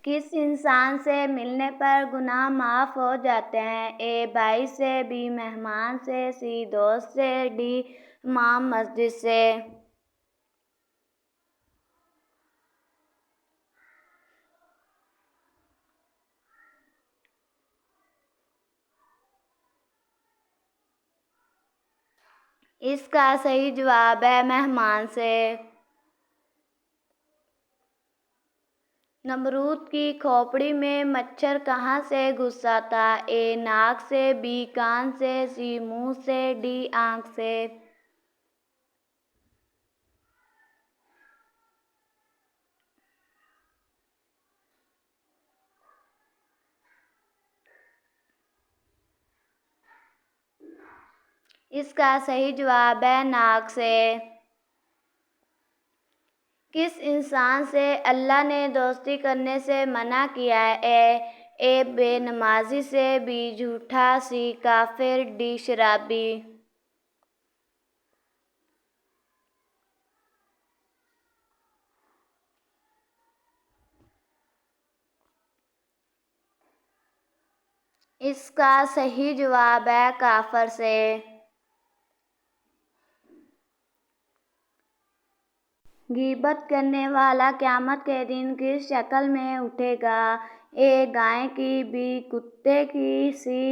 کس انسان سے ملنے پر گناہ معاف ہو جاتے ہیں؟ اے بھائی سے، بی مہمان سے، سی دوست سے، ڈی امام مسجد سے۔ اس کا صحیح جواب ہے مہمان سے۔ نمرود کی کھوپڑی میں مچھر کہاں سے گھسا تھا؟ اے ناک سے، بی کان سے، سی منہ سے، ڈی آنکھ سے۔ اس کا صحیح جواب ہے ناک سے۔ کس انسان سے اللہ نے دوستی کرنے سے منع کیا ہے؟ اے بے نمازی سے، بی جھوٹا، سی کافر، ڈی شرابی۔ اس کا صحیح جواب ہے کافر سے۔ غیبت کرنے والا قیامت کے دن کس شکل میں اٹھے گا؟ اے گائے کی، بی کتے کی، سی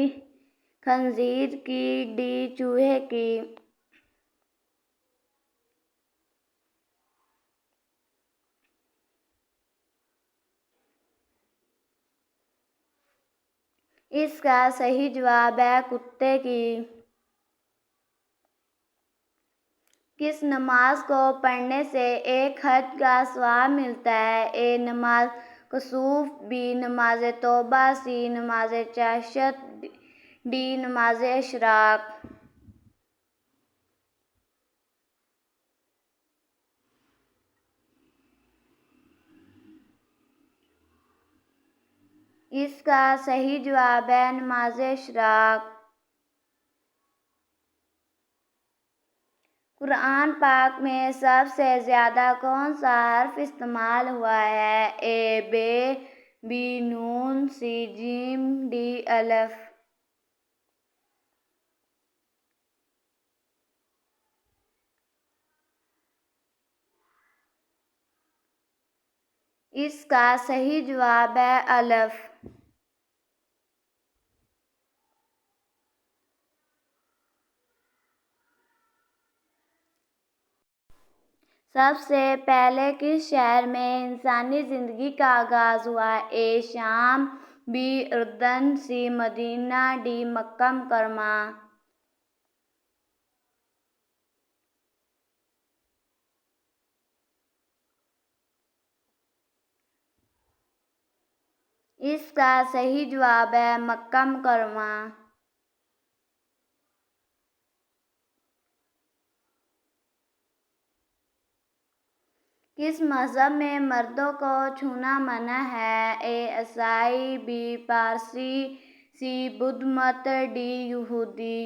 خنزیر کی، ڈی چوہے کی۔ اس کا صحیح جواب ہے کتے کی۔ کس نماز کو پڑھنے سے ایک حج کا ثواب ملتا ہے؟ اے نماز کسوف، بی نماز توبہ، سی نماز چاشت، ڈی نماز اشراق۔ اس کا صحیح جواب ہے نماز اشراق۔ قرآن پاک میں سب سے زیادہ کون سا حرف استعمال ہوا ہے؟ اے بے، be known, C jam, D الف۔ اس کا صحیح جواب ہے الف۔ سب سے پہلے کس شہر میں انسانی زندگی کا آغاز ہوا؟ اے شام، بی اردن، سی مدینہ، ڈی مکہ مکرمہ۔ اس کا صحیح جواب ہے مکہ مکرمہ۔ کس مذہب میں مردوں کو چھونا منع ہے؟ اے عیسائی، بی پارسی، سی بدھ مت، ڈی یہودی۔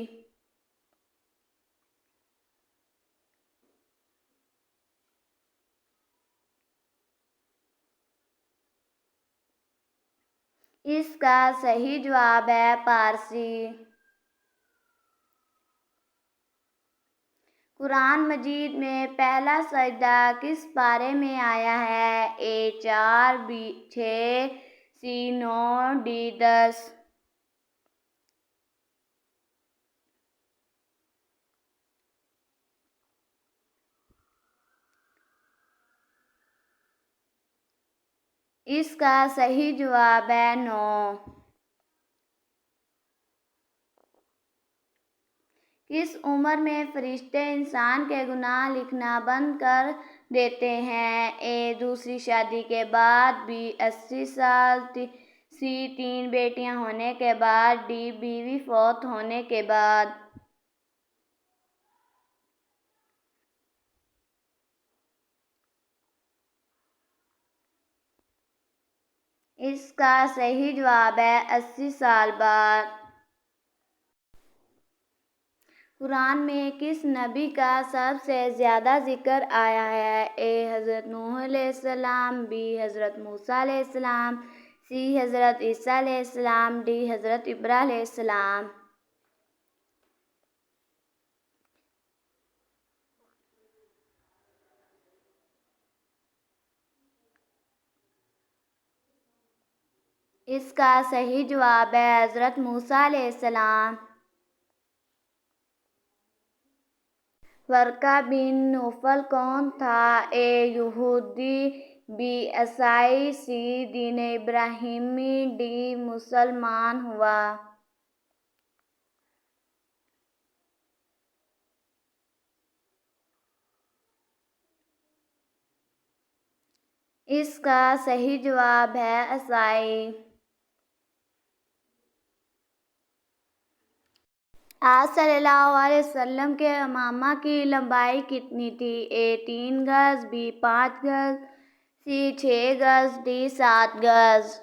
اس کا صحیح جواب ہے پارسی۔ قرآن مجید میں پہلا سجدہ کس پارے میں آیا ہے؟ اے 4، بی 6، سی 9، ڈی 10۔ اس کا صحیح جواب ہے 9۔ کس عمر میں فرشتے انسان کے گناہ لکھنا بند کر دیتے ہیں؟ اے دوسری شادی کے بعد، بی 80 سال، سی 3 بیٹیاں ہونے کے بعد، ڈی بیوی فوت ہونے کے بعد۔ اس کا صحیح جواب ہے 80 سال بعد۔ قرآن میں کس نبی کا سب سے زیادہ ذکر آیا ہے؟ اے حضرت نوح علیہ السلام، بی حضرت موسیٰ علیہ السلام، سی حضرت عیسیٰ علیہ السلام، ڈی حضرت ابراہیم علیہ السلام۔ اس کا صحیح جواب ہے حضرت موسیٰ علیہ السلام۔ ورقہ بن نوفل کون تھا؟ اے یہودی، بی عیسائی، سی دین ابراہیمی، ڈی مسلمان ہوا۔ اس کا صحیح جواب ہے عیسائی۔ آپ صلی اللہ علیہ وسلم کے عمامہ کی لمبائی کتنی تھی؟ اے 3 گز، بی 5 گز، سی 6 گز، ڈی 7 گز۔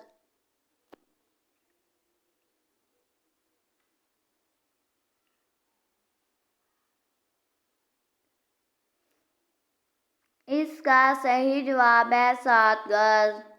اس کا صحیح جواب ہے 7 گز۔